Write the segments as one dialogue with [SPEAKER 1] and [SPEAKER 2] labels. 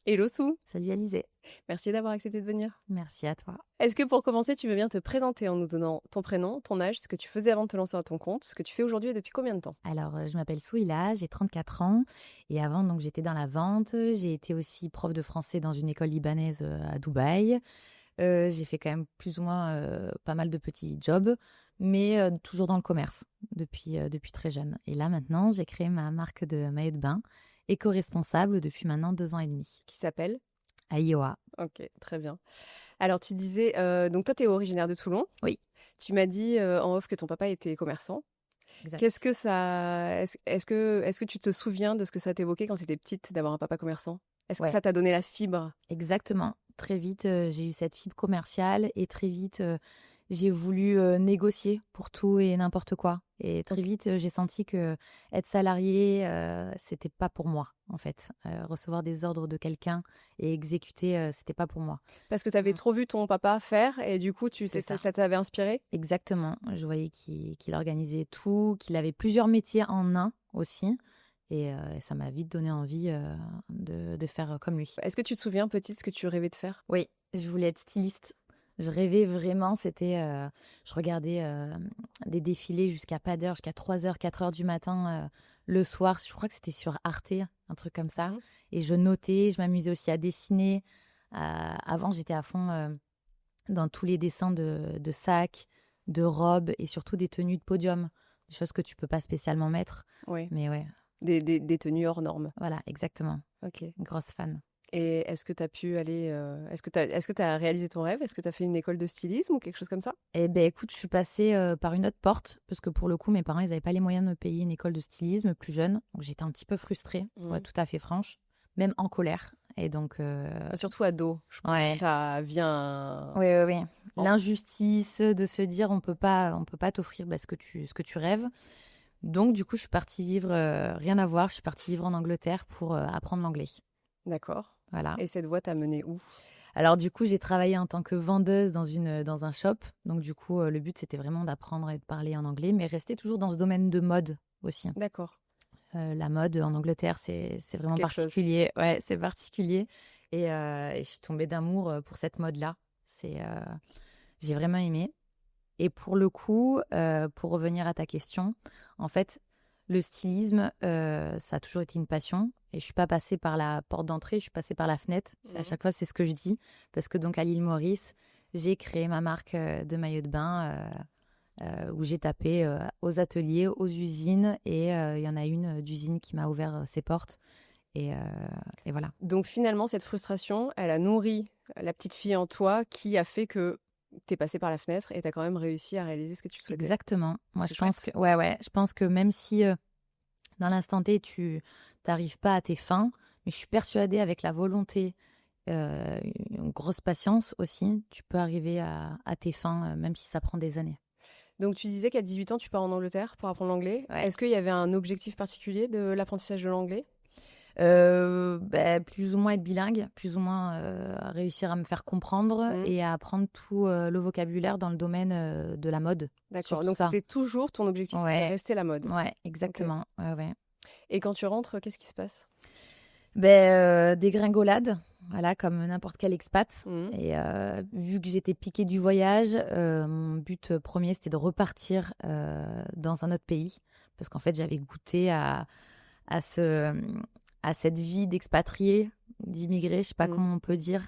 [SPEAKER 1] Hello Sou,
[SPEAKER 2] Salut Alizé.
[SPEAKER 1] merci d'avoir accepté de venir.
[SPEAKER 2] Merci à toi.
[SPEAKER 1] Est-ce que pour commencer, tu veux bien te présenter en nous donnant ton prénom, ton âge, ce que tu faisais avant de te lancer à ton compte, ce que tu fais aujourd'hui et depuis combien de temps?
[SPEAKER 2] Alors, je m'appelle Souila, j'ai 34 ans et avant, donc, j'étais dans la vente. J'ai été aussi prof de français dans une école libanaise à Dubaï. J'ai fait quand même plus ou moins pas mal de petits jobs, mais toujours dans le commerce depuis très jeune. Et là, maintenant, j'ai créé ma marque de maillot de bain éco-responsable depuis maintenant 2 ans et demi
[SPEAKER 1] Qui s'appelle?
[SPEAKER 2] à IOA.
[SPEAKER 1] Ok, très bien. Alors tu disais, donc toi tu es originaire de Toulon.
[SPEAKER 2] Oui,
[SPEAKER 1] Tu m'as dit en off que ton papa était commerçant. Qu'est-ce
[SPEAKER 2] exact.
[SPEAKER 1] que ça, est-ce que tu te souviens de ce que ça t'évoquait quand tu étais petite d'avoir un papa commerçant? Est-ce que
[SPEAKER 2] Ouais,
[SPEAKER 1] ça t'a donné la fibre?
[SPEAKER 2] exactement. Très vite, j'ai eu cette fibre commerciale et très vite, j'ai voulu négocier pour tout et n'importe quoi. Et très
[SPEAKER 1] Ok.
[SPEAKER 2] vite, j'ai senti que être salarié, c'était pas pour moi, en fait. Recevoir des ordres de quelqu'un et exécuter, c'était pas pour moi.
[SPEAKER 1] Parce que tu avais
[SPEAKER 2] Mm.
[SPEAKER 1] trop vu ton papa faire et du coup
[SPEAKER 2] C'est ça.
[SPEAKER 1] ça t'avait inspiré?
[SPEAKER 2] Exactement. Je voyais qu'il organisait tout, qu'il avait plusieurs métiers en un aussi. Et ça m'a vite donné envie de faire comme lui.
[SPEAKER 1] Est-ce que tu te souviens petite ce que tu rêvais de faire?
[SPEAKER 2] Oui, je voulais être styliste. Je rêvais vraiment, je regardais des défilés jusqu'à pas d'heure, jusqu'à 3 heures, 4 heures du matin le soir. Je crois que c'était sur Arte, un truc comme ça.
[SPEAKER 1] Mhm.
[SPEAKER 2] Et je notais, je m'amusais aussi à dessiner. Avant, j'étais à fond dans tous les dessins de sacs, de robes et surtout des tenues de podium. Des choses que tu peux pas spécialement mettre.
[SPEAKER 1] Oui,
[SPEAKER 2] Mais ouais,
[SPEAKER 1] des tenues hors normes.
[SPEAKER 2] voilà, exactement.
[SPEAKER 1] Ok.
[SPEAKER 2] Grosse fan.
[SPEAKER 1] Et est-ce que tu as pu aller, est-ce que tu as réalisé ton rêve? Est-ce que tu as fait une école de stylisme ou quelque chose comme ça?
[SPEAKER 2] Eh ben écoute, je suis passée par une autre porte parce que pour le coup, mes parents, ils n'avaient pas les moyens de me payer une école de stylisme plus jeune. Donc j'étais un petit peu frustrée, pour être
[SPEAKER 1] Mhm.
[SPEAKER 2] tout à fait franche, même en colère. Et donc,
[SPEAKER 1] Surtout ado, je pense que
[SPEAKER 2] ouais,
[SPEAKER 1] ça vient
[SPEAKER 2] ouais, ouais, ouais.
[SPEAKER 1] en...
[SPEAKER 2] L'injustice de se dire on peut pas t'offrir ce que tu rêves. Donc du coup, je suis partie vivre, rien à voir, je suis partie vivre en Angleterre pour apprendre l'anglais.
[SPEAKER 1] D'accord.
[SPEAKER 2] Voilà.
[SPEAKER 1] Et cette voie t'a mené où?
[SPEAKER 2] Alors du coup, j'ai travaillé en tant que vendeuse dans un shop. Donc du coup, le but, c'était vraiment d'apprendre et de parler en anglais, mais rester toujours dans ce domaine de mode aussi.
[SPEAKER 1] D'accord.
[SPEAKER 2] La mode en Angleterre, c'est vraiment
[SPEAKER 1] Quelque chose.
[SPEAKER 2] particulier. Ouais, c'est particulier. Et je suis tombée d'amour pour cette mode-là. J'ai vraiment aimé. Et pour le coup, pour revenir à ta question, en fait, le stylisme, ça a toujours été une passion. Et je suis pas passée par la porte d'entrée, je suis passée par la fenêtre. À
[SPEAKER 1] Mhm.
[SPEAKER 2] chaque fois, c'est ce que je dis. Parce que donc à l'île Maurice, j'ai créé ma marque de maillot de bain où j'ai tapé aux ateliers, aux usines. Et il y en a une d'usine qui m'a ouvert ses portes. Et, euh, et voilà.
[SPEAKER 1] Donc finalement, cette frustration, elle a nourri la petite fille en toi qui a fait que t'es passée par la fenêtre et t'as quand même réussi à réaliser ce que tu souhaitais.
[SPEAKER 2] Exactement. Moi,
[SPEAKER 1] C'est
[SPEAKER 2] je pense
[SPEAKER 1] chouette.
[SPEAKER 2] que, ouais, ouais, je pense que même si dans l'instant T, tu n'arrives pas à tes fins, mais je suis persuadée avec la volonté, une grosse patience aussi, tu peux arriver à tes fins, même si ça prend des années.
[SPEAKER 1] Donc tu disais qu'à 18 ans, tu pars en Angleterre pour apprendre l'anglais.
[SPEAKER 2] Ouais.
[SPEAKER 1] Est-ce qu'il y avait un objectif particulier de l'apprentissage de l'anglais?
[SPEAKER 2] Plus ou moins être bilingue, plus ou moins réussir à me faire comprendre
[SPEAKER 1] Mhm.
[SPEAKER 2] et à apprendre tout le vocabulaire dans le domaine de la mode.
[SPEAKER 1] D'accord.
[SPEAKER 2] Surtout
[SPEAKER 1] Donc
[SPEAKER 2] ça.
[SPEAKER 1] c'était toujours ton objectif, c'était
[SPEAKER 2] Ouais,
[SPEAKER 1] rester la mode.
[SPEAKER 2] ouais,
[SPEAKER 1] Ok.
[SPEAKER 2] exactement. Ouais, ouais.
[SPEAKER 1] Et quand tu rentres, qu'est-ce qui se passe?
[SPEAKER 2] Dégringolade, voilà, comme n'importe quel expat.
[SPEAKER 1] Mhm.
[SPEAKER 2] Et vu que j'étais piquée du voyage, mon but premier, c'était de repartir dans un autre pays. Parce qu'en fait, j'avais goûté à, ce, à cette vie d'expatrié, d'immigré, je sais pas
[SPEAKER 1] Mhm.
[SPEAKER 2] comment on peut dire.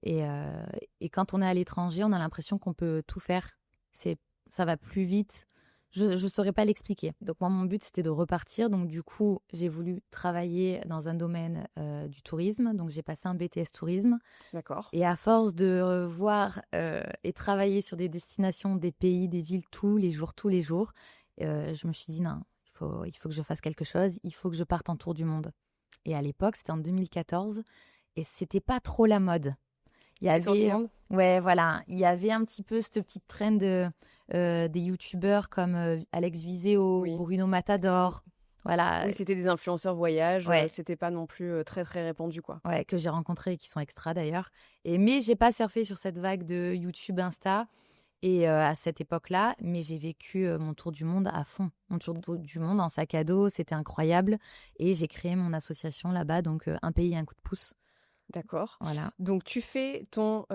[SPEAKER 2] Et quand on est à l'étranger, on a l'impression qu'on peut tout faire. C'est, ça va plus vite. Je ne saurais pas l'expliquer. Donc moi, mon but, c'était de repartir. Donc du coup, j'ai voulu travailler dans un domaine du tourisme. Donc j'ai passé un BTS tourisme.
[SPEAKER 1] D'accord.
[SPEAKER 2] Et à force de voir et travailler sur des destinations, des pays, des villes tous les jours, je me suis dit, non, il faut que je fasse quelque chose. Il faut que je parte en tour du monde. Et à l'époque, c'était en 2014. Et c'était pas trop la mode. Il y
[SPEAKER 1] Les tours du
[SPEAKER 2] avait,
[SPEAKER 1] monde?
[SPEAKER 2] ouais, voilà, il y avait un petit peu cette petite trend des youtubeurs comme Alex Viseo,
[SPEAKER 1] Oui.
[SPEAKER 2] Bruno Matador, voilà,
[SPEAKER 1] Oui, c'était des influenceurs voyage,
[SPEAKER 2] ouais,
[SPEAKER 1] c'était pas non plus très très répandu, quoi.
[SPEAKER 2] ouais, que j'ai rencontrés et qui sont extra d'ailleurs. Mais j'ai pas surfé sur cette vague de YouTube, Insta et à cette époque-là, mais j'ai vécu mon tour du monde à fond, mon du monde en sac à dos, c'était incroyable et j'ai créé mon association là-bas, donc un pays un coup de pouce.
[SPEAKER 1] D'accord.
[SPEAKER 2] Voilà.
[SPEAKER 1] Donc tu finis ton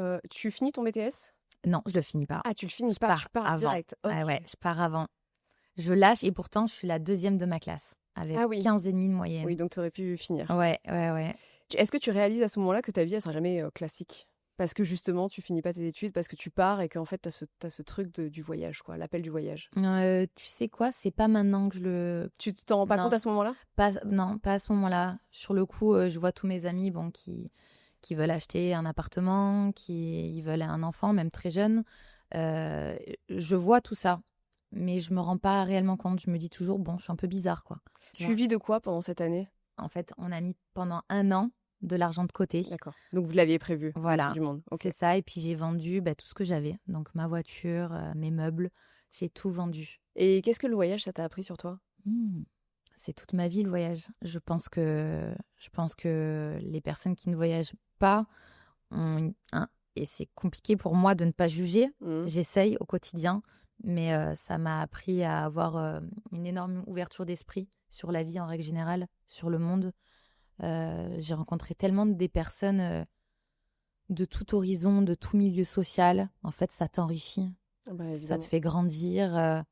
[SPEAKER 1] BTS?
[SPEAKER 2] Non, je le finis pas.
[SPEAKER 1] Ah, tu le finis
[SPEAKER 2] Je
[SPEAKER 1] pas, tu
[SPEAKER 2] pars
[SPEAKER 1] pars
[SPEAKER 2] avant.
[SPEAKER 1] direct.
[SPEAKER 2] Ouais,
[SPEAKER 1] OK.
[SPEAKER 2] ouais, je pars avant. Je lâche et pourtant, je suis la deuxième de ma classe avec
[SPEAKER 1] Ah oui.
[SPEAKER 2] 15,5 de
[SPEAKER 1] Oui,
[SPEAKER 2] moyenne.
[SPEAKER 1] donc tu aurais pu finir.
[SPEAKER 2] Ouais, ouais, ouais.
[SPEAKER 1] Est-ce que tu réalises à ce moment-là que ta vie, elle sera jamais, classique? Parce que justement, tu finis pas tes études, parce que tu pars et qu'en fait, tu as ce truc du voyage, quoi, l'appel du voyage.
[SPEAKER 2] Tu sais quoi? C'est pas maintenant que je le
[SPEAKER 1] Tu t'en rends pas
[SPEAKER 2] non,
[SPEAKER 1] compte à ce moment-là?
[SPEAKER 2] non, pas à ce moment-là. Sur le coup, je vois tous mes amis, bon, qui veulent acheter un appartement, qui ils veulent un enfant, même très jeune. Je vois tout ça, mais je me rends pas réellement compte. Je me dis toujours: «Bon, je suis un peu bizarre, quoi». Tu
[SPEAKER 1] Tu
[SPEAKER 2] vois?
[SPEAKER 1] vis de quoi pendant cette année?
[SPEAKER 2] En fait, on a mis pendant 1 an de l'argent de côté.
[SPEAKER 1] D'accord. Donc vous l'aviez prévu, le tour
[SPEAKER 2] Voilà,
[SPEAKER 1] du monde. OK.
[SPEAKER 2] c'est ça et puis j'ai vendu, tout ce que j'avais. Donc ma voiture, mes meubles, j'ai tout vendu.
[SPEAKER 1] Et qu'est-ce que le voyage, ça t'a appris sur toi?
[SPEAKER 2] Mmh. C'est toute ma vie le voyage. Je pense que les personnes qui ne voyagent pas ont et c'est compliqué pour moi de ne pas juger.
[SPEAKER 1] Mmh.
[SPEAKER 2] J'essaye au quotidien, mais ça m'a appris à avoir une énorme ouverture d'esprit sur la vie en règle générale, sur le monde. J'ai rencontré tellement des personnes de tout horizon, de tout milieu social. En fait, ça t'enrichit,
[SPEAKER 1] Ah bah,
[SPEAKER 2] ça te
[SPEAKER 1] évidemment.
[SPEAKER 2] fait grandir.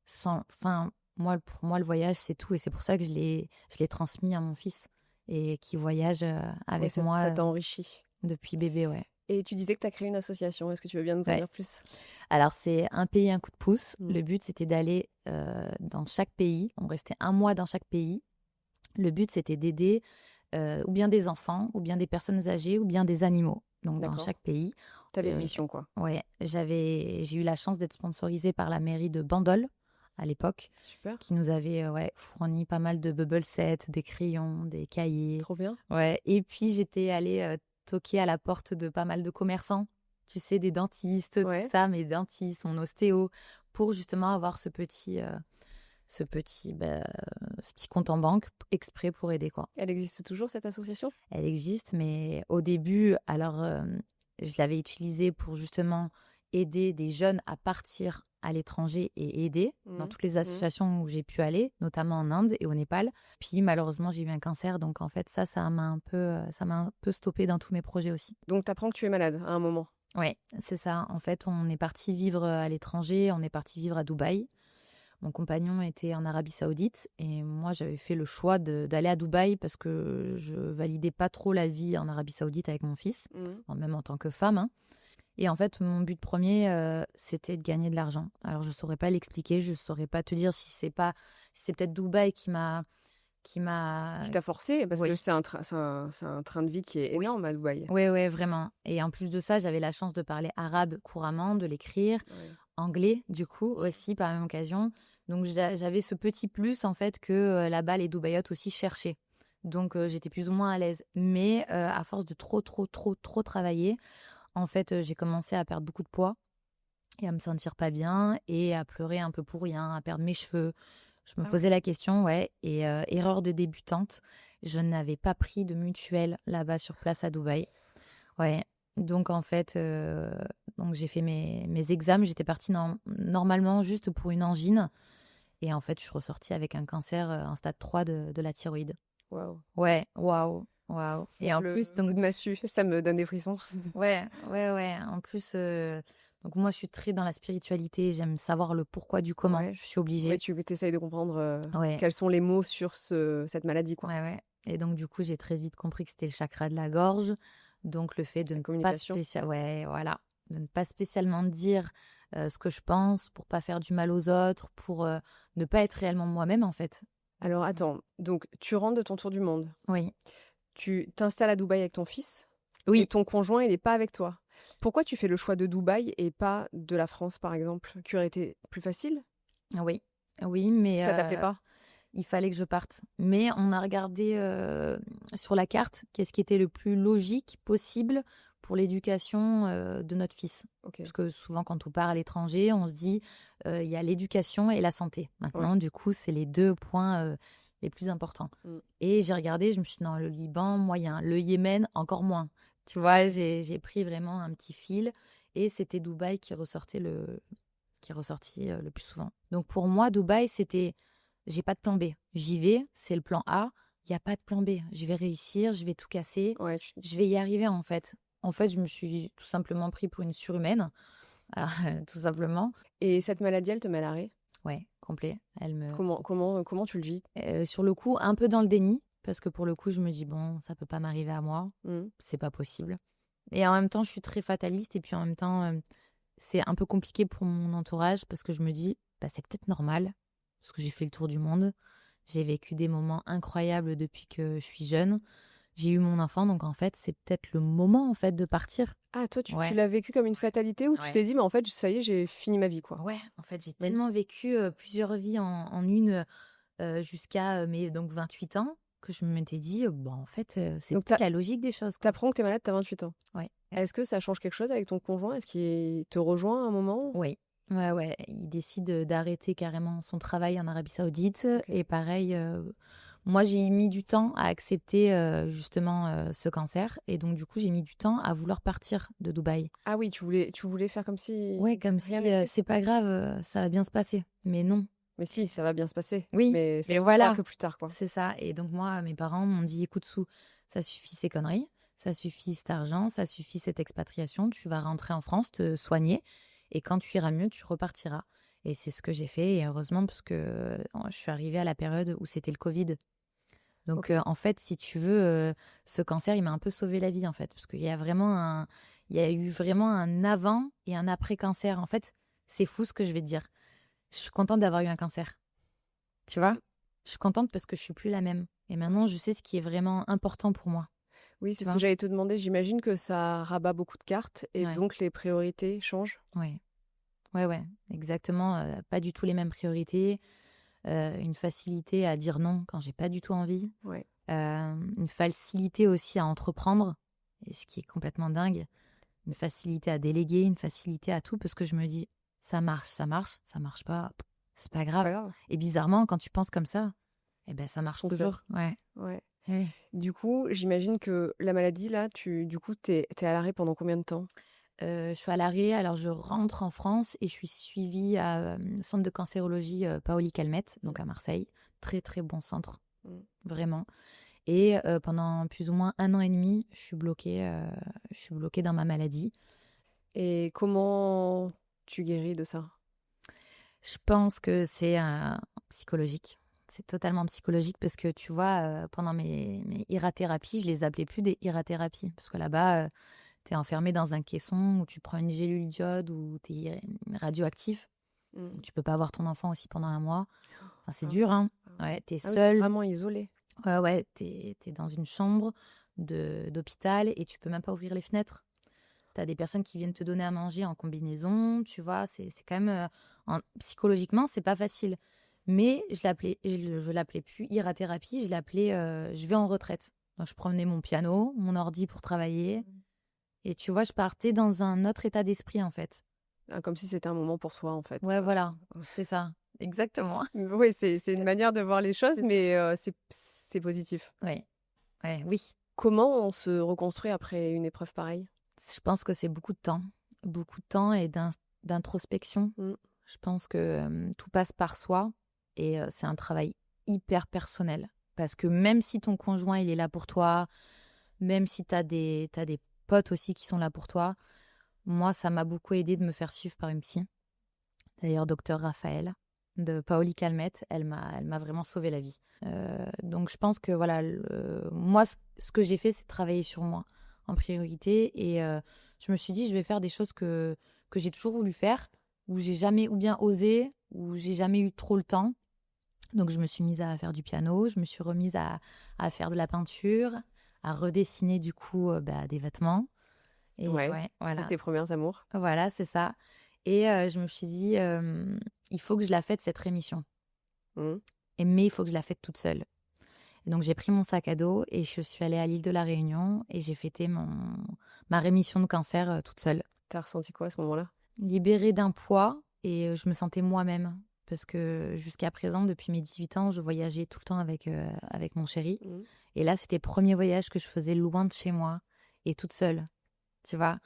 [SPEAKER 2] Enfin, pour moi, le voyage, c'est tout. Et c'est pour ça que je l'ai transmis à mon fils et qui voyage
[SPEAKER 1] Ouais,
[SPEAKER 2] avec
[SPEAKER 1] ça
[SPEAKER 2] moi
[SPEAKER 1] t'a enrichi.
[SPEAKER 2] depuis bébé, ouais.
[SPEAKER 1] Et tu disais que tu as créé une association. Est-ce que tu veux bien nous en
[SPEAKER 2] Ouais.
[SPEAKER 1] dire plus?
[SPEAKER 2] Alors, c'est un pays, un coup de pouce.
[SPEAKER 1] Mmh.
[SPEAKER 2] Le but, c'était d'aller dans chaque pays. On restait 1 mois dans chaque pays. Le but, c'était d'aider ou bien des enfants, ou bien des personnes âgées, ou bien des animaux. Donc, dans
[SPEAKER 1] D'accord.
[SPEAKER 2] chaque pays.
[SPEAKER 1] Tu avais une
[SPEAKER 2] Euh,
[SPEAKER 1] mission, quoi.
[SPEAKER 2] Ouais, j'ai eu la chance d'être sponsorisée par la mairie de Bandol à l'époque,
[SPEAKER 1] Super.
[SPEAKER 2] qui nous avait fourni pas mal de bubble sets, des crayons, des cahiers.
[SPEAKER 1] Trop bien.
[SPEAKER 2] Ouais, et puis j'étais allée toquer à la porte de pas mal de commerçants, tu sais, des dentistes, tout
[SPEAKER 1] Ouais.
[SPEAKER 2] ça, mes dentistes, mon ostéo, pour justement avoir ce petit, ce petit compte en banque exprès pour aider, quoi.
[SPEAKER 1] Elle existe toujours, cette association?
[SPEAKER 2] Elle existe, mais au début, alors je l'avais utilisée pour justement aider des jeunes à partir à l'étranger et aider dans
[SPEAKER 1] Mmh.
[SPEAKER 2] toutes les
[SPEAKER 1] Mmh.
[SPEAKER 2] associations où j'ai pu aller, notamment en Inde et au Népal. Puis malheureusement, j'ai eu un cancer, donc en fait, ça m'a un peu stoppé dans tous mes projets aussi.
[SPEAKER 1] Donc tu apprends que tu es malade à un moment.
[SPEAKER 2] Ouais, c'est ça. En fait, on est parti vivre à l'étranger, on est parti vivre à Dubaï. Mon compagnon était en Arabie Saoudite et moi j'avais fait le choix d'aller à Dubaï parce que je validais pas trop la vie en Arabie Saoudite avec mon fils,
[SPEAKER 1] Mmh.
[SPEAKER 2] même en tant que femme, hein. Et en fait, mon but premier, c'était de gagner de l'argent. Alors je saurais pas l'expliquer, je saurais pas te dire si c'est peut-être Dubaï qui m'a,
[SPEAKER 1] Qui t'a forcé parce que
[SPEAKER 2] oui,
[SPEAKER 1] c'est un train de vie qui est
[SPEAKER 2] oui,
[SPEAKER 1] énorme à Dubaï.
[SPEAKER 2] ouais, ouais, vraiment. Et en plus de ça, j'avais la chance de parler arabe couramment, de l'écrire,
[SPEAKER 1] Ouais.
[SPEAKER 2] anglais du coup aussi par la même occasion. Donc j'avais ce petit plus en fait que là-bas les Dubaïotes aussi cherchaient. Donc j'étais plus ou moins à l'aise. Mais à force de trop travailler, en fait j'ai commencé à perdre beaucoup de poids et à me sentir pas bien et à pleurer un peu pour rien, à perdre mes cheveux. Je me
[SPEAKER 1] Ah ouais.
[SPEAKER 2] posais la question, ouais, et erreur de débutante, je n'avais pas pris de mutuelle là-bas sur place à Dubaï. Ouais. Donc en fait, donc j'ai fait mes examens. J'étais partie normalement juste pour une angine. Et en fait, je suis ressortie avec un cancer en stade 3 de la thyroïde.
[SPEAKER 1] Waouh.
[SPEAKER 2] Ouais, waouh, waouh. Et en
[SPEAKER 1] Le
[SPEAKER 2] plus,
[SPEAKER 1] coup
[SPEAKER 2] donc,
[SPEAKER 1] de massue, ça me donne des frissons.
[SPEAKER 2] ouais, ouais, ouais. En plus, donc moi, je suis très dans la spiritualité. J'aime savoir le pourquoi du comment.
[SPEAKER 1] Ouais.
[SPEAKER 2] Je suis
[SPEAKER 1] Ouais,
[SPEAKER 2] obligée.
[SPEAKER 1] tu essayes de comprendre
[SPEAKER 2] Ouais,
[SPEAKER 1] quels sont les mots sur cette maladie, quoi.
[SPEAKER 2] ouais, ouais. Et donc, du coup, j'ai très vite compris que c'était le chakra de la gorge. Donc, le fait de
[SPEAKER 1] La
[SPEAKER 2] ne pas
[SPEAKER 1] communication.
[SPEAKER 2] ouais, voilà, de ne pas spécialement dire ce que je pense pour pas faire du mal aux autres, pour ne pas être réellement moi-même, en fait.
[SPEAKER 1] Alors attends, donc tu rentres de ton tour du monde.
[SPEAKER 2] Oui,
[SPEAKER 1] Tu t'installes à Dubaï avec ton fils et
[SPEAKER 2] oui,
[SPEAKER 1] ton conjoint, il n'est pas avec toi. Pourquoi tu fais le choix de Dubaï et pas de la France, par exemple, qui aurait été plus facile?
[SPEAKER 2] oui, oui, mais
[SPEAKER 1] Ça t'appelait pas?
[SPEAKER 2] il fallait que je parte. Mais on a regardé sur la carte qu'est-ce qui était le plus logique possible pour l'éducation de notre fils.
[SPEAKER 1] Ok.
[SPEAKER 2] Parce que souvent, quand on part à l'étranger, on se dit il y a l'éducation et la santé.
[SPEAKER 1] Ouais.
[SPEAKER 2] Maintenant, du coup, c'est les 2 points les plus importants.
[SPEAKER 1] Mm.
[SPEAKER 2] Et j'ai regardé, je me suis dit, non, le Liban, moyen. Le Yémen, encore moins. Tu vois, j'ai pris vraiment un petit fil. Et c'était Dubaï qui est ressorti le plus souvent. Donc pour moi, Dubaï, c'était j'ai pas de plan B. J'y vais, c'est le plan A. Il y a pas de plan B. Je vais réussir, je vais tout casser,
[SPEAKER 1] Ouais,
[SPEAKER 2] je vais y arriver en fait. En fait, je me suis tout simplement pris pour une surhumaine, alors, tout simplement.
[SPEAKER 1] Et cette maladie, elle te met à l'arrêt?
[SPEAKER 2] Ouais, complet.
[SPEAKER 1] Comment tu le vis?
[SPEAKER 2] Sur le coup, un peu dans le déni, parce que pour le coup, je me dis: «Bon, ça peut pas m'arriver à moi,
[SPEAKER 1] Mmh.
[SPEAKER 2] c'est pas possible». Et en même temps, je suis très fataliste et puis en même temps, c'est un peu compliqué pour mon entourage parce que je me dis: «Bah, c'est peut-être normal, parce que j'ai fait le tour du monde. J'ai vécu des moments incroyables depuis que je suis jeune. J'ai eu mon enfant, donc en fait, c'est peut-être le moment, en fait, de partir».
[SPEAKER 1] Ah, toi, tu
[SPEAKER 2] Ouais,
[SPEAKER 1] l'as vécu comme une fatalité ou tu
[SPEAKER 2] ouais.
[SPEAKER 1] t'es dit: «Mais en fait, ça y est, j'ai fini ma vie, quoi»?
[SPEAKER 2] Ouais, en fait, j'ai
[SPEAKER 1] Vas-y.
[SPEAKER 2] tellement vécu, plusieurs vies en une, jusqu'à, mes donc 28 ans que je m'étais dit: «Bah, en fait, c'est
[SPEAKER 1] Donc
[SPEAKER 2] peut-être la logique des choses,
[SPEAKER 1] tu
[SPEAKER 2] quoi».
[SPEAKER 1] apprends que tu es malade, tu as 28 ans.
[SPEAKER 2] Ouais.
[SPEAKER 1] Est-ce que ça change quelque chose avec ton conjoint? Est-ce qu'il te rejoint à un moment?
[SPEAKER 2] Oui. Ouais, ouais, il décide, d'arrêter carrément son travail en Arabie Saoudite
[SPEAKER 1] OK.
[SPEAKER 2] et pareil, moi, j'ai mis du temps à accepter, justement, ce cancer et donc du coup, j'ai mis du temps à vouloir partir de Dubaï.
[SPEAKER 1] Ah oui, tu voulais faire comme si
[SPEAKER 2] Ouais, comme
[SPEAKER 1] rien
[SPEAKER 2] si,
[SPEAKER 1] n'était?
[SPEAKER 2] c'est pas grave, ça va bien se passer. Mais non.
[SPEAKER 1] Mais si, ça va bien se passer,
[SPEAKER 2] Oui,
[SPEAKER 1] mais ça
[SPEAKER 2] mais
[SPEAKER 1] tout ça
[SPEAKER 2] voilà,
[SPEAKER 1] que plus tard, quoi.
[SPEAKER 2] c'est ça et donc moi, mes parents m'ont dit: «Écoute Sou, ça suffit ces conneries, ça suffit cet argent, ça suffit cette expatriation, tu vas rentrer en France, te soigner et quand tu iras mieux, tu repartiras» et c'est ce que j'ai fait et heureusement parce que, je suis arrivée à la période où c'était le covid. Donc
[SPEAKER 1] OK.
[SPEAKER 2] en fait, si tu veux, ce cancer, il m'a un peu sauvé la vie, en fait, parce il y a eu vraiment un avant et un après cancer. En fait, c'est fou ce que je vais te dire. Je suis contente d'avoir eu un cancer. Tu vois? Je suis contente parce que je suis plus la même et maintenant je sais ce qui est vraiment important pour moi,
[SPEAKER 1] Oui, c'est
[SPEAKER 2] tu
[SPEAKER 1] ce que
[SPEAKER 2] vois?
[SPEAKER 1] j'allais te demander. J'imagine que ça rabat beaucoup de cartes et
[SPEAKER 2] Ouais,
[SPEAKER 1] donc les priorités changent?
[SPEAKER 2] ouais, ouais, ouais, exactement, pas du tout les mêmes priorités, une facilité à dire non quand j'ai pas du tout envie,
[SPEAKER 1] Ouais.
[SPEAKER 2] une facilité aussi à entreprendre et ce qui est complètement dingue, une facilité à déléguer, une facilité à tout parce que je me dis: ça marche, ça marche pas, c'est pas
[SPEAKER 1] C'est pas
[SPEAKER 2] grave»
[SPEAKER 1] grave,
[SPEAKER 2] et bizarrement quand tu penses comme ça, eh ben ça
[SPEAKER 1] ça
[SPEAKER 2] marche
[SPEAKER 1] fonctionne.
[SPEAKER 2] toujours. Ouais,
[SPEAKER 1] Ouais.
[SPEAKER 2] oui.
[SPEAKER 1] Du coup, j'imagine que la maladie là, tu es à l'arrêt pendant combien de temps?
[SPEAKER 2] Je suis à l'arrêt, alors je rentre en France et je suis suivie à, centre de cancérologie, Paoli-Calmettes,
[SPEAKER 1] Mmh.
[SPEAKER 2] donc à Marseille. Très, très bon centre,
[SPEAKER 1] Mmh.
[SPEAKER 2] vraiment et pendant plus ou moins 1 an et demi, je suis bloquée dans ma maladie.
[SPEAKER 1] Et comment tu guéris de ça?
[SPEAKER 2] Je pense que c'est, psychologique. C'est totalement psychologique parce que tu vois, pendant mes irathérapies, je les appelais plus des irathérapies parce que là-bas, tu es enfermé dans un caisson où tu prends une gélule d'iode ou tu es radioactif.
[SPEAKER 1] Mmh.
[SPEAKER 2] Donc tu peux pas voir ton enfant aussi pendant un mois. Enfin, c'est
[SPEAKER 1] Ah
[SPEAKER 2] dur,
[SPEAKER 1] ouais.
[SPEAKER 2] hein.
[SPEAKER 1] Ah ouais.
[SPEAKER 2] Ouais, tu es
[SPEAKER 1] Ah oui, tu
[SPEAKER 2] seule.
[SPEAKER 1] vraiment isolée.
[SPEAKER 2] Ouais, ouais, tu es dans une chambre d'hôpital et tu peux même pas ouvrir les fenêtres. Tu as des personnes qui viennent te donner à manger en combinaison, tu vois? C'est quand même, psychologiquement, c'est pas facile. Mais je l'appelais plus irathérapie, je l'appelais, je vais en retraite. Donc je prenais mon piano, mon ordi pour travailler
[SPEAKER 1] Mmh.
[SPEAKER 2] et tu vois, je partais dans un autre état d'esprit, en fait.
[SPEAKER 1] Ah, comme si c'était un moment pour soi, en fait,
[SPEAKER 2] Ouais,
[SPEAKER 1] quoi.
[SPEAKER 2] voilà, c'est ça, exactement.
[SPEAKER 1] Oui, c'est une manière de voir les choses,
[SPEAKER 2] C'est ça.
[SPEAKER 1] mais c'est positif.
[SPEAKER 2] Ouais, ouais, oui.
[SPEAKER 1] Comment on se reconstruit après une épreuve pareille?
[SPEAKER 2] Je pense que c'est beaucoup de temps et d'introspection.
[SPEAKER 1] Mmh.
[SPEAKER 2] Je pense que tout passe par soi et c'est un travail hyper personnel. Parce que même si ton conjoint, il est là pour toi, même si t'as des potes aussi qui sont là pour toi, moi, ça m'a beaucoup aidé de me faire suivre par une psy. D'ailleurs, docteur Raphaël de Paoli Calmette, elle m'a vraiment sauvé la vie. Donc, je pense que voilà, moi, ce que j'ai fait, c'est travailler sur moi en priorité. Et je me suis dit, je vais faire des choses que j'ai toujours voulu faire, où j'ai jamais ou bien osé, où j'ai jamais eu trop le temps. Donc, je me suis mise à faire du piano, je me suis remise à faire de la peinture, à redessiner du coup des vêtements. Et
[SPEAKER 1] Ouais,
[SPEAKER 2] ouais,
[SPEAKER 1] ça,
[SPEAKER 2] voilà.
[SPEAKER 1] tes premiers amours.
[SPEAKER 2] Voilà, c'est ça. Et je me suis dit, il faut que je la fête cette rémission.
[SPEAKER 1] Mmh.
[SPEAKER 2] Mais il faut que je la fête toute seule. Et donc j'ai pris mon sac à dos et je suis allée à l'île de la Réunion et j'ai fêté ma rémission de cancer toute seule.
[SPEAKER 1] Tu ressenti quoi à ce moment-là?
[SPEAKER 2] Libérée d'un poids et je me sentais moi-même. Parce que jusqu'à présent, depuis mes 18 ans, je voyageais tout le temps avec mon chéri.
[SPEAKER 1] Mmh.
[SPEAKER 2] Et là, c'était le premier voyage que je faisais loin de chez moi et toute seule. Tu vois?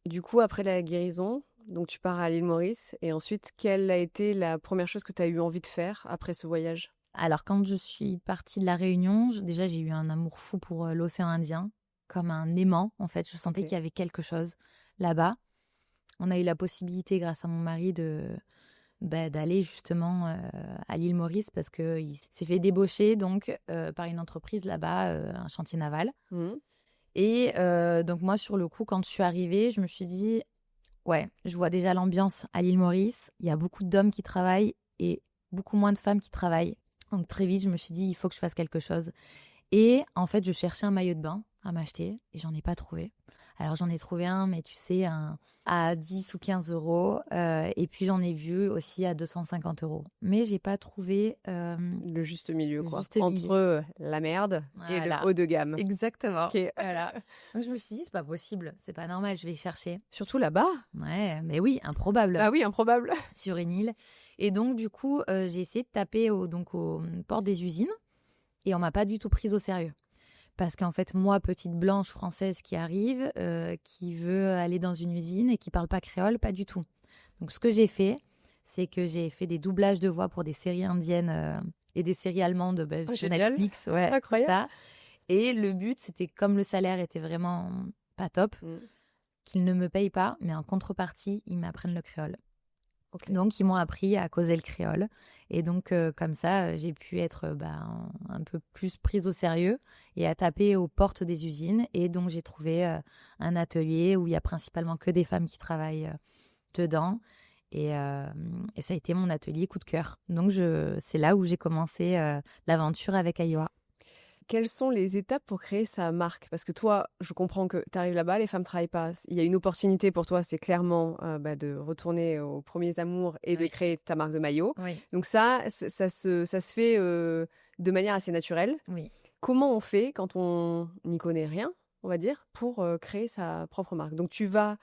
[SPEAKER 1] Du coup, après la guérison, donc tu pars à l'île Maurice et ensuite, quelle a été la première chose que tu as eu envie de faire après ce voyage?
[SPEAKER 2] Alors, quand je suis partie de La Réunion, déjà, j'ai eu un amour fou pour l'océan Indien, comme un aimant, en fait. Je sentais
[SPEAKER 1] Ok.
[SPEAKER 2] qu'il y avait quelque chose là-bas. On a eu la possibilité, grâce à mon mari, d'aller justement à l'île Maurice parce qu'il s'est fait débaucher donc, par une entreprise là-bas, un chantier naval.
[SPEAKER 1] Mhm.
[SPEAKER 2] Et donc, moi, sur le coup, quand je suis arrivée, je me suis dit, ouais, je vois déjà l'ambiance à l'île Maurice. Il y a beaucoup d'hommes qui travaillent et beaucoup moins de femmes qui travaillent. Donc très vite, je me suis dit, il faut que je fasse quelque chose. Et en fait, je cherchais un maillot de bain à m'acheter et j'en ai pas trouvé. Alors j'en ai trouvé un, mais tu sais, à 10 ou 15 euros. Et puis j'en ai vu aussi à 250 euros. Mais j'ai pas trouvé
[SPEAKER 1] Le juste milieu,
[SPEAKER 2] le
[SPEAKER 1] quoi.
[SPEAKER 2] juste
[SPEAKER 1] Entre
[SPEAKER 2] milieu.
[SPEAKER 1] la merde et le
[SPEAKER 2] Voilà,
[SPEAKER 1] haut de gamme.
[SPEAKER 2] exactement.
[SPEAKER 1] Ok.
[SPEAKER 2] Voilà. Donc je me suis dit, c'est pas possible, c'est pas normal, je vais chercher.
[SPEAKER 1] Surtout là-bas?
[SPEAKER 2] Ouais, mais oui, improbable.
[SPEAKER 1] Ah oui, improbable.
[SPEAKER 2] Sur une île. Et donc, du coup, j'ai essayé de taper aux portes des usines et on m'a pas du tout prise au sérieux. Parce qu'en fait, moi, petite blanche française qui arrive, qui veut aller dans une usine et qui parle pas créole, pas du tout. Donc, ce que j'ai fait, c'est que j'ai fait des doublages de voix pour des séries indiennes et des séries allemandes
[SPEAKER 1] Oh,
[SPEAKER 2] sur
[SPEAKER 1] génial.
[SPEAKER 2] Netflix, ouais, tout
[SPEAKER 1] Incroyable.
[SPEAKER 2] ça. Et le but, c'était comme le salaire était vraiment pas top,
[SPEAKER 1] Mm.
[SPEAKER 2] qu'ils ne me payent pas, mais en contrepartie, ils m'apprennent le créole.
[SPEAKER 1] Ok.
[SPEAKER 2] Donc, ils m'ont appris à causer le créole. Et donc, comme ça, j'ai pu être un peu plus prise au sérieux et à taper aux portes des usines. Et donc, j'ai trouvé un atelier où il y a principalement que des femmes qui travaillent dedans. Et ça a été mon atelier coup de cœur. Donc, c'est là où j'ai commencé l'aventure avec Ayoa.
[SPEAKER 1] Quelles sont les étapes pour créer sa marque? Parce que toi, je comprends que tu arrives là-bas, les femmes travaillent pas. Il y a une opportunité pour toi, c'est clairement de retourner aux premiers amours et de
[SPEAKER 2] Oui.
[SPEAKER 1] créer ta marque de maillot.
[SPEAKER 2] Oui,
[SPEAKER 1] Donc ça se fait de manière assez naturelle.
[SPEAKER 2] oui.
[SPEAKER 1] Comment on fait quand on n'y connaît rien, on va dire, pour créer sa propre marque? Donc tu vas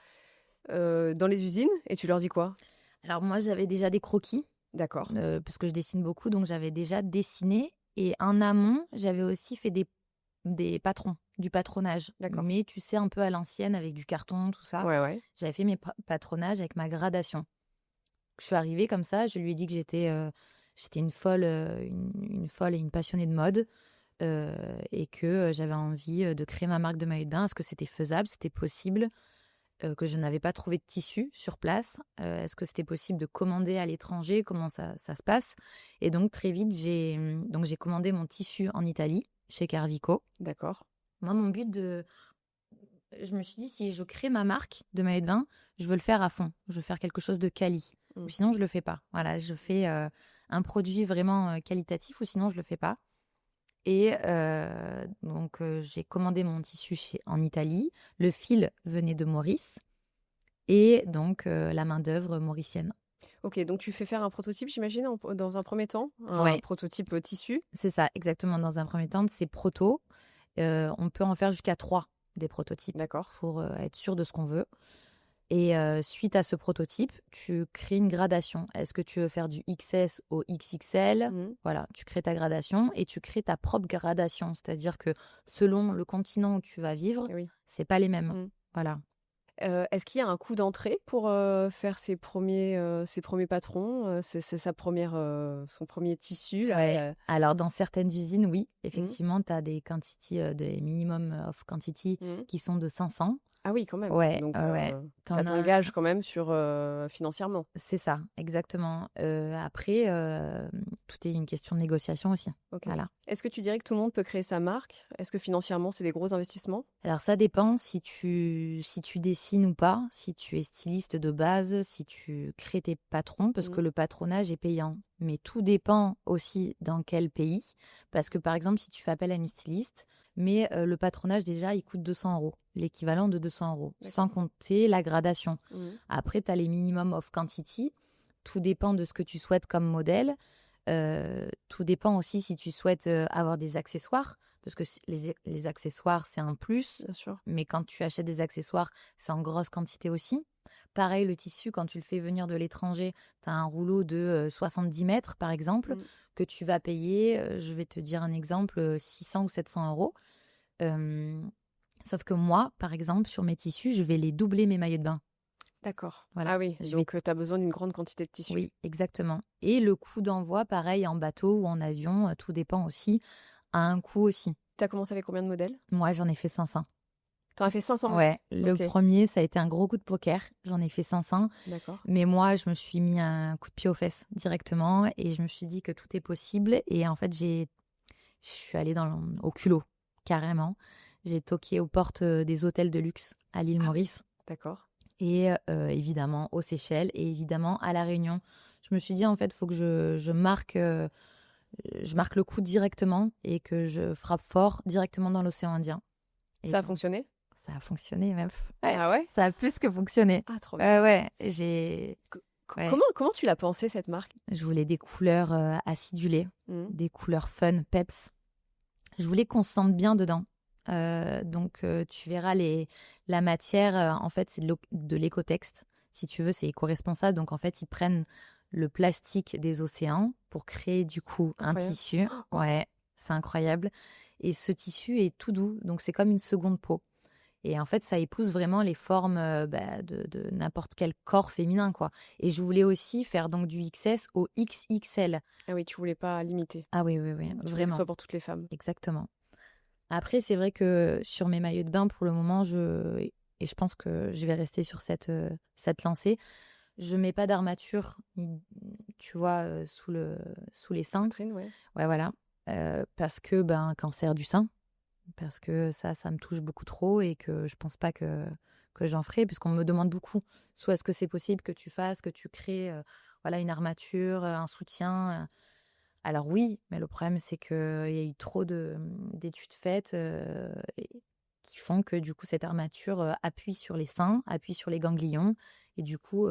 [SPEAKER 1] dans les usines et tu leur dis quoi?
[SPEAKER 2] Alors, moi, j'avais déjà des croquis.
[SPEAKER 1] D'accord,
[SPEAKER 2] Parce que je dessine beaucoup, donc j'avais déjà dessiné. Et en amont, j'avais aussi fait des patrons, du patronage.
[SPEAKER 1] d'accord.
[SPEAKER 2] Mais tu sais, un peu à l'ancienne, avec du carton, tout ça.
[SPEAKER 1] Ouais, ouais.
[SPEAKER 2] J'avais fait mes patronages avec ma gradation. Je suis arrivée comme ça, je lui ai dit que j'étais une folle, une folle et une passionnée de mode. Et que j'avais envie de créer ma marque de maillot de bain. Est-ce que c'était faisable, c'était possible, que je n'avais pas trouvé de tissu sur place. Est-ce que c'était possible de commander à l'étranger? Comment ça se passe? Et donc, très vite, j'ai commandé mon tissu en Italie, chez Carvico.
[SPEAKER 1] D'accord.
[SPEAKER 2] Moi, je me suis dit, si je crée ma marque de maillot de bain, je veux le faire à fond. Je veux faire quelque chose de quali.
[SPEAKER 1] Mm.
[SPEAKER 2] Ou sinon, je le fais pas. Voilà, je fais un produit vraiment qualitatif, ou sinon, je le fais pas. Et donc, j'ai commandé mon tissu en Italie. Le fil venait de Maurice. Et donc, la main-d'œuvre mauricienne.
[SPEAKER 1] Ok, donc tu fais faire un prototype, j'imagine, dans un premier temps, un
[SPEAKER 2] Ouais,
[SPEAKER 1] prototype tissu.
[SPEAKER 2] c'est ça, exactement. Dans un premier temps, c'est proto. On peut en faire jusqu'à 3 des prototypes
[SPEAKER 1] D'accord.
[SPEAKER 2] pour être sûr de ce qu'on veut. Et suite à ce prototype, tu crées une gradation. Est-ce que tu veux faire du XS au XXL?
[SPEAKER 1] Mhm.
[SPEAKER 2] Voilà, tu crées ta gradation et tu crées ta propre gradation. C'est-à-dire que selon le continent où tu vas vivre,
[SPEAKER 1] Eh oui.
[SPEAKER 2] c'est pas les mêmes.
[SPEAKER 1] Mm.
[SPEAKER 2] Voilà.
[SPEAKER 1] Est-ce qu'il y a un coût d'entrée pour faire ses premiers patrons, c'est son premier tissu là,
[SPEAKER 2] Ouais. Alors, dans certaines usines, oui,
[SPEAKER 1] Mhm.
[SPEAKER 2] effectivement, tu as des quantities, des minimum of quantity
[SPEAKER 1] Mhm.
[SPEAKER 2] qui sont de 500.
[SPEAKER 1] Ah oui, quand même.
[SPEAKER 2] Ouais,
[SPEAKER 1] Donc
[SPEAKER 2] ouais.
[SPEAKER 1] ça
[SPEAKER 2] T'en as...
[SPEAKER 1] t'engage quand même sur financièrement.
[SPEAKER 2] C'est ça, exactement. Après, tout est une question de négociation aussi.
[SPEAKER 1] Ok.
[SPEAKER 2] Voilà.
[SPEAKER 1] Est-ce que tu dirais que tout le monde peut créer sa marque? Est-ce que financièrement c'est des gros investissements?
[SPEAKER 2] Alors, ça dépend si tu dessines ou pas, si tu es styliste de base, si tu crées tes patrons, parce que
[SPEAKER 1] Mhm.
[SPEAKER 2] le patronage est payant. Mais tout dépend aussi dans quel pays. Parce que, par exemple, si tu fais appel à une styliste, mais le patronage, déjà, il coûte 200 euros, l'équivalent de 200 euros, sans
[SPEAKER 1] D'accord.
[SPEAKER 2] compter la gradation.
[SPEAKER 1] Mhm.
[SPEAKER 2] Après, tu as les minimum of quantity. Tout dépend de ce que tu souhaites comme modèle. Tout dépend aussi si tu souhaites avoir des accessoires, parce que les accessoires, c'est un plus.
[SPEAKER 1] Bien sûr.
[SPEAKER 2] Mais quand tu achètes des accessoires, c'est en grosse quantité aussi. Pareil, le tissu, quand tu le fais venir de l'étranger, tu as un rouleau de 70 mètres, par exemple,
[SPEAKER 1] Mhm.
[SPEAKER 2] que tu vas payer, je vais te dire un exemple, 600 ou 700 euros. Euh, Sauf que moi, par exemple, sur mes tissus, je vais les doubler mes maillots de bain.
[SPEAKER 1] D'accord.
[SPEAKER 2] Voilà.
[SPEAKER 1] Ah oui,
[SPEAKER 2] Je vais
[SPEAKER 1] donc tu as besoin d'une grande quantité de tissu.
[SPEAKER 2] Oui, exactement. Et le coût d'envoi, pareil, en bateau ou en avion, tout dépend aussi, a un coût aussi.
[SPEAKER 1] Tu as commencé avec combien de modèles?
[SPEAKER 2] Moi, j'en ai fait 500.
[SPEAKER 1] Tu en as fait 500 modèles?
[SPEAKER 2] Ouais, le
[SPEAKER 1] OK,
[SPEAKER 2] premier, ça a été un gros coup de poker. J'en ai fait 500.
[SPEAKER 1] d'accord.
[SPEAKER 2] Mais moi, je me suis mis un coup de pied aux fesses directement et je me suis dit que tout est possible. Et en fait, je suis allée au culot, carrément. J'ai toqué aux portes des hôtels de luxe à l'île
[SPEAKER 1] Ah oui,
[SPEAKER 2] Maurice
[SPEAKER 1] d'accord.
[SPEAKER 2] et évidemment aux Seychelles et évidemment à La Réunion. Je me suis dit, en fait, il faut que je marque le coup directement et que je frappe fort directement dans l'océan Indien. Et
[SPEAKER 1] Ça a
[SPEAKER 2] donc,
[SPEAKER 1] fonctionné?
[SPEAKER 2] ça a fonctionné, meuf. Ouais,
[SPEAKER 1] Ah ouais?
[SPEAKER 2] ça a plus que fonctionné.
[SPEAKER 1] Ah trop bien.
[SPEAKER 2] Ouais,
[SPEAKER 1] Co
[SPEAKER 2] ouais.
[SPEAKER 1] comment tu l'as pensé cette marque?
[SPEAKER 2] Je voulais des couleurs acidulées,
[SPEAKER 1] Mmh.
[SPEAKER 2] des couleurs fun, peps. Je voulais qu'on se sente bien dedans. Donc, tu verras, la matière, en fait, c'est de l'écotexte. Si tu veux, c'est éco-responsable. Donc, en fait, ils prennent le plastique des océans pour créer, du coup, un
[SPEAKER 1] Incroyable.
[SPEAKER 2] tissu. Ouais, c'est incroyable. Et ce tissu est tout doux. Donc, c'est comme une seconde peau. Et en fait, ça épouse vraiment les formes de n'importe quel corps féminin, quoi. Et je voulais aussi faire donc du XS au XXL.
[SPEAKER 1] Ah oui, tu voulais pas limiter.
[SPEAKER 2] Ah oui, oui, oui,
[SPEAKER 1] Tu voulais que ce
[SPEAKER 2] vraiment.
[SPEAKER 1] soit pour toutes les femmes.
[SPEAKER 2] Exactement. Après, c'est vrai que sur mes maillots de bain, pour le moment, et je pense que je vais rester sur cette lancée, je mets pas d'armature, tu vois, sous les seins.
[SPEAKER 1] Poitrine, ouais.
[SPEAKER 2] Ouais, voilà. Parce que, cancer du sein, parce que ça me touche beaucoup trop et que je pense pas que j'en ferai, puisqu'on me demande beaucoup. Soit est-ce que c'est possible que tu fasses, que tu crées voilà, une armature, un soutien. Alors oui, mais le problème, c'est qu'il y a eu trop d'études faites qui font que du coup, cette armature appuie sur les seins, appuie sur les ganglions, et du coup,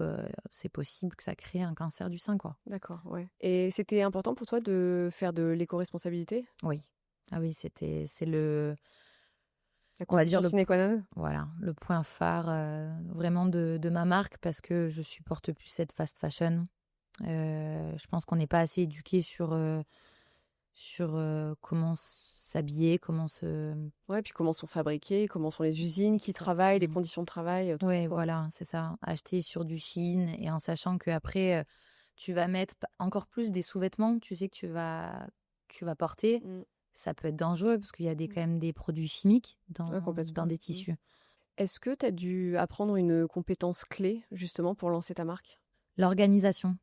[SPEAKER 2] c'est possible que ça crée un cancer du sein, quoi.
[SPEAKER 1] D'accord, ouais. Et c'était important pour toi de faire de l'éco-responsabilité?
[SPEAKER 2] Oui. Ah oui, c'est
[SPEAKER 1] La
[SPEAKER 2] on va dire
[SPEAKER 1] condition sine qua non?
[SPEAKER 2] voilà, le point phare vraiment de ma marque parce que je supporte plus cette fast fashion. Je pense qu'on n'est pas assez éduqué sur comment s'habiller, comment se...
[SPEAKER 1] Ouais, puis comment sont fabriquées, comment sont les usines, qui travaillent, les
[SPEAKER 2] Exactement.
[SPEAKER 1] conditions de travail, tout ça,
[SPEAKER 2] Ouais,
[SPEAKER 1] quoi.
[SPEAKER 2] voilà, c'est ça. Acheter sur du Chine et en sachant qu'après, tu vas mettre encore plus des sous-vêtements, tu sais que tu vas porter.
[SPEAKER 1] Mmh.
[SPEAKER 2] Ça peut être dangereux parce qu'il y a quand même des produits chimiques
[SPEAKER 1] Ouais,
[SPEAKER 2] dans
[SPEAKER 1] complètement.
[SPEAKER 2] des
[SPEAKER 1] Mmh.
[SPEAKER 2] tissus.
[SPEAKER 1] Est-ce que tu as dû apprendre une compétence clé, justement, pour lancer ta marque?
[SPEAKER 2] L'organisation.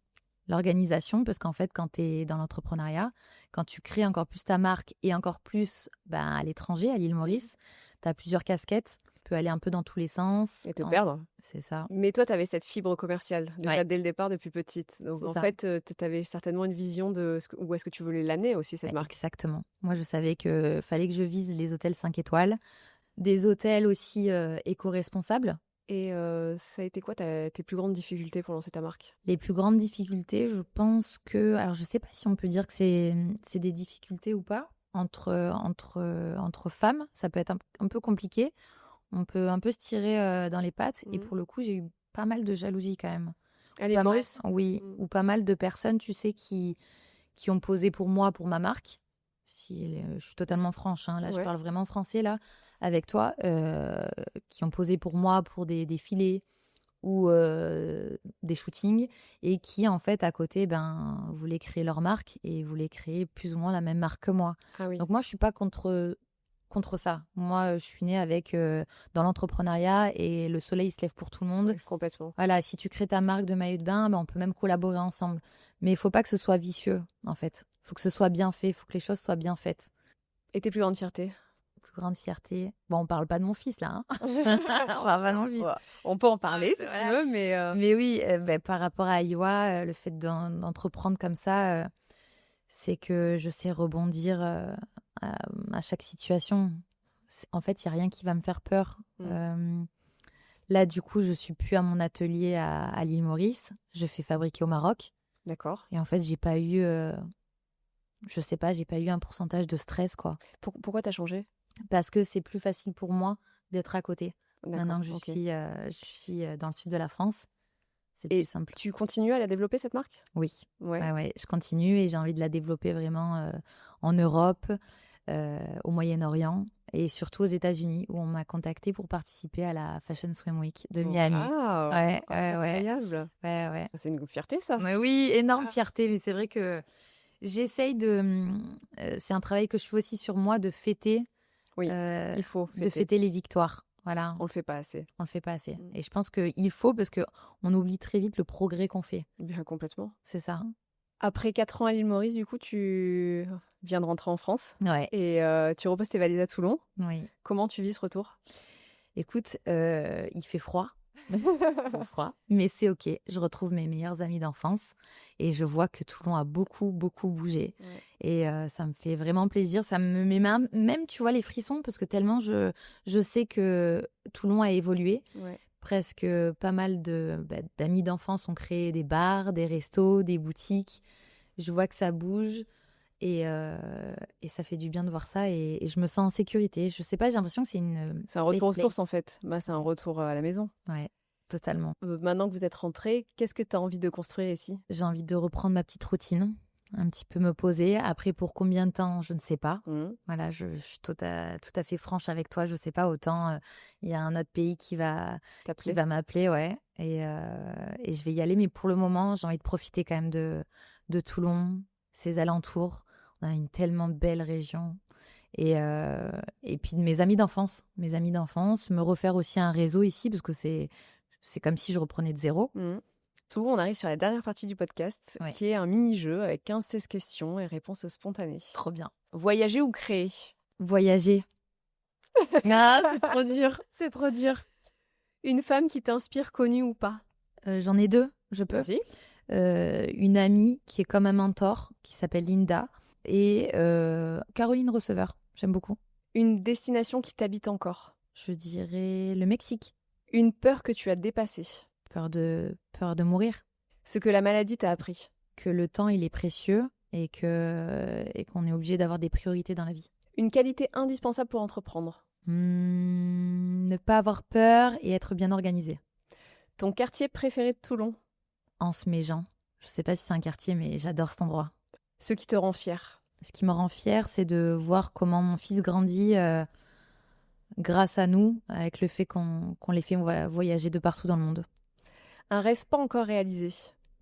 [SPEAKER 2] L'organisation, parce qu'en fait, quand tu es dans l'entrepreneuriat, quand tu crées encore plus ta marque et encore plus à l'étranger, à l'île
[SPEAKER 1] Mmh.
[SPEAKER 2] Maurice, tu as plusieurs casquettes, tu peux aller un peu dans tous les sens.
[SPEAKER 1] Et te perdre?
[SPEAKER 2] C'est ça.
[SPEAKER 1] Mais toi, tu avais cette fibre commerciale,
[SPEAKER 2] Ouais,
[SPEAKER 1] déjà dès le départ, depuis petite. Donc
[SPEAKER 2] c'est
[SPEAKER 1] en
[SPEAKER 2] ça.
[SPEAKER 1] fait, tu avais certainement une vision de où est-ce que tu voulais l'amener aussi, cette
[SPEAKER 2] Ouais,
[SPEAKER 1] marque?
[SPEAKER 2] exactement. Moi, je savais que fallait que je vise les hôtels 5 étoiles, des hôtels aussi éco-responsables.
[SPEAKER 1] Et ça a été quoi tes plus grandes difficultés pour lancer ta marque?
[SPEAKER 2] Les plus grandes difficultés, je pense que... Alors, je sais pas si on peut dire que c'est des difficultés ou pas. Entre femmes, ça peut être un peu compliqué. On peut un peu se tirer dans les pattes. Et
[SPEAKER 1] Mmh.
[SPEAKER 2] pour le coup, j'ai eu pas mal de jalousie quand même.
[SPEAKER 1] À l'île
[SPEAKER 2] Pas mal,
[SPEAKER 1] Maurice?
[SPEAKER 2] oui,
[SPEAKER 1] Mmh.
[SPEAKER 2] ou pas mal de personnes, tu sais, qui ont posé pour moi, pour ma marque. Si, je suis totalement franche, hein, là, je
[SPEAKER 1] Ouais.
[SPEAKER 2] parle vraiment français, là, avec toi, qui ont posé pour moi pour des défilés ou des shootings et qui, en fait, à côté, voulaient créer leur marque et voulaient créer plus ou moins la même marque que moi.
[SPEAKER 1] Ah oui.
[SPEAKER 2] Donc moi, je suis pas contre ça. Moi, je suis née avec dans l'entrepreneuriat et le soleil se lève pour tout le monde.
[SPEAKER 1] Ouais, complètement.
[SPEAKER 2] Voilà, si tu crées ta marque de maillot de bain, on peut même collaborer ensemble. Mais il faut pas que ce soit vicieux, en fait. Il faut que ce soit bien fait, il faut que les choses soient bien faites.
[SPEAKER 1] Et tes plus grandes fiertés?
[SPEAKER 2] Plus grande fierté. Bon, on parle pas de mon fils là, hein. On parle pas de mon fils.
[SPEAKER 1] Ouais, on peut en
[SPEAKER 2] Ah,
[SPEAKER 1] parler si tu
[SPEAKER 2] voilà.
[SPEAKER 1] veux, mais
[SPEAKER 2] Mais oui, par rapport à Iwa, le fait d'entreprendre comme ça, c'est que je sais rebondir à chaque situation. En fait, il n'y a rien qui va me faire peur.
[SPEAKER 1] Mmh.
[SPEAKER 2] Là, du coup, je suis plus à mon atelier à l'île Maurice. Je fais fabriquer au Maroc.
[SPEAKER 1] D'accord.
[SPEAKER 2] Et en fait, j'ai pas eu, je sais pas, j'ai pas eu un pourcentage de stress, quoi.
[SPEAKER 1] Pourquoi t'as changé?
[SPEAKER 2] Parce que c'est plus facile pour moi d'être à côté.
[SPEAKER 1] D'accord,
[SPEAKER 2] Maintenant que je
[SPEAKER 1] OK.
[SPEAKER 2] suis dans le sud de la France, c'est plus
[SPEAKER 1] Et
[SPEAKER 2] simple.
[SPEAKER 1] tu continues à la développer cette marque?
[SPEAKER 2] Oui,
[SPEAKER 1] Ouais.
[SPEAKER 2] ouais, ouais, je continue et j'ai envie de la développer vraiment en Europe, au Moyen-Orient et surtout aux États-Unis où on m'a contactée pour participer à la Fashion Swim Week de Miami.
[SPEAKER 1] Waouh!
[SPEAKER 2] Ouais, ouais, ouais,
[SPEAKER 1] Incroyable!
[SPEAKER 2] ouais.
[SPEAKER 1] C'est une fierté ça.
[SPEAKER 2] Mais oui, énorme fierté, mais c'est vrai que j'essaye c'est un travail que je fais aussi sur moi de fêter,
[SPEAKER 1] Oui,
[SPEAKER 2] euh,
[SPEAKER 1] il faut
[SPEAKER 2] de
[SPEAKER 1] fêter.
[SPEAKER 2] fêter les victoires. Voilà,
[SPEAKER 1] On le fait pas assez.
[SPEAKER 2] on le fait pas assez.
[SPEAKER 1] Mm.
[SPEAKER 2] Et je pense qu'il faut parce que on oublie très vite le progrès qu'on fait.
[SPEAKER 1] Bien complètement.
[SPEAKER 2] C'est ça.
[SPEAKER 1] Après 4 ans à l'île Maurice, du coup, tu viens de rentrer en France
[SPEAKER 2] Ouais,
[SPEAKER 1] et tu reposes tes valises à Toulon.
[SPEAKER 2] oui.
[SPEAKER 1] Comment tu vis ce retour?
[SPEAKER 2] Écoute, il fait froid. Il fait froid, mais c'est ok. Je retrouve mes meilleurs amis d'enfance et je vois que Toulon a beaucoup, beaucoup bougé.
[SPEAKER 1] Ouais.
[SPEAKER 2] Et ça me fait vraiment plaisir. Ça me met même, tu vois, les frissons parce que tellement je sais que Toulon a évolué.
[SPEAKER 1] Ouais.
[SPEAKER 2] Presque pas mal d'amis d'enfance ont créé des bars, des restos, des boutiques. Je vois que ça bouge et ça fait du bien de voir ça et je me sens en sécurité. Je sais pas, j'ai l'impression que c'est une
[SPEAKER 1] C'est un retour aux
[SPEAKER 2] safe
[SPEAKER 1] sources
[SPEAKER 2] place.
[SPEAKER 1] en fait. Bah, c'est un retour à la maison.
[SPEAKER 2] Ouais, totalement.
[SPEAKER 1] Maintenant que vous êtes rentré, qu'est-ce que tu as envie de construire ici?
[SPEAKER 2] J'ai envie de reprendre ma petite routine, un petit peu me poser. Après, pour combien de temps, je ne sais pas. Voilà, je suis tout à fait franche avec toi. Je sais pas, autant il y a un autre pays qui va m'appeler, ouais. Et je vais y aller. Mais pour le moment, j'ai envie de profiter quand même de Toulon, ses alentours. On a une tellement belle région. Et puis de mes amis d'enfance. Mes amis d'enfance, me refaire aussi un réseau ici, parce que c'est comme si je reprenais de zéro.
[SPEAKER 1] Souvent, on arrive sur la dernière partie du podcast,
[SPEAKER 2] Ouais.
[SPEAKER 1] qui est un mini-jeu avec 15-16 questions et réponses spontanées.
[SPEAKER 2] Trop bien.
[SPEAKER 1] Voyager ou créer?
[SPEAKER 2] Voyager. Ah, c'est trop dur. C'est trop dur.
[SPEAKER 1] Une femme qui t'inspire, connue ou pas?
[SPEAKER 2] J'en ai deux, je peux.
[SPEAKER 1] Vas-y.
[SPEAKER 2] Une amie qui est comme un mentor, qui s'appelle Linda, et Caroline Receveur. J'aime beaucoup.
[SPEAKER 1] Une destination qui t'habite encore?
[SPEAKER 2] Je dirais le Mexique.
[SPEAKER 1] Une peur que tu as dépassée?
[SPEAKER 2] Peur de mourir.
[SPEAKER 1] Ce que la maladie t'a appris?
[SPEAKER 2] Que le temps, il est précieux et qu'on est obligé d'avoir des priorités dans la vie.
[SPEAKER 1] Une qualité indispensable pour entreprendre?
[SPEAKER 2] Ne pas avoir peur et être bien organisé.
[SPEAKER 1] Ton quartier préféré de Toulon?
[SPEAKER 2] Anse-Méjean. Je sais pas si c'est un quartier, mais j'adore cet endroit.
[SPEAKER 1] Ce qui te rend fier?
[SPEAKER 2] Ce qui me rend fière, c'est de voir comment mon fils grandit grâce à nous, avec le fait qu'on les fait voyager de partout dans le monde.
[SPEAKER 1] Un rêve pas encore réalisé?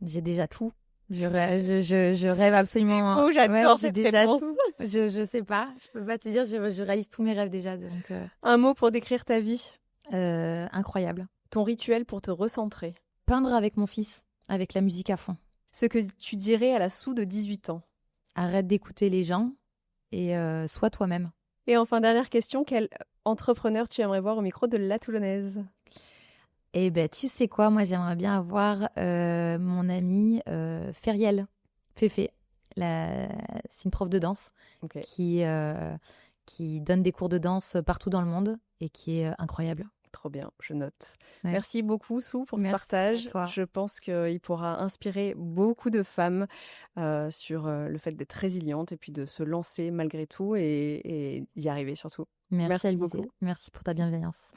[SPEAKER 2] J'ai déjà tout. Je rêve absolument.
[SPEAKER 1] Oh, j'adore
[SPEAKER 2] j'ai
[SPEAKER 1] cette
[SPEAKER 2] déjà
[SPEAKER 1] réponse.
[SPEAKER 2] tout. Je sais pas. Je peux pas te dire. Je réalise tous mes rêves déjà. Donc,
[SPEAKER 1] Un mot pour décrire ta vie?
[SPEAKER 2] incroyable.
[SPEAKER 1] Ton rituel pour te recentrer?
[SPEAKER 2] Peindre avec mon fils, avec la musique à fond.
[SPEAKER 1] Ce que tu dirais à la Sou de 18 ans?
[SPEAKER 2] Arrête d'écouter les gens et sois toi-même.
[SPEAKER 1] Et enfin, dernière question, quel entrepreneur tu aimerais voir au micro de La Toulonnaise?
[SPEAKER 2] Eh ben, tu sais quoi, moi j'aimerais bien avoir mon amie Feriel Féfé. C'est une prof de danse qui donne des cours de danse partout dans le monde et qui est incroyable.
[SPEAKER 1] Trop bien, je note.
[SPEAKER 2] Ouais.
[SPEAKER 1] Merci beaucoup, Sou, pour ce
[SPEAKER 2] Merci
[SPEAKER 1] partage.
[SPEAKER 2] à toi.
[SPEAKER 1] Je pense qu'il pourra inspirer beaucoup de femmes sur le fait d'être résiliente et puis de se lancer malgré tout et d'y arriver surtout.
[SPEAKER 2] Merci
[SPEAKER 1] Merci
[SPEAKER 2] Alizée.
[SPEAKER 1] beaucoup.
[SPEAKER 2] Merci pour ta bienveillance.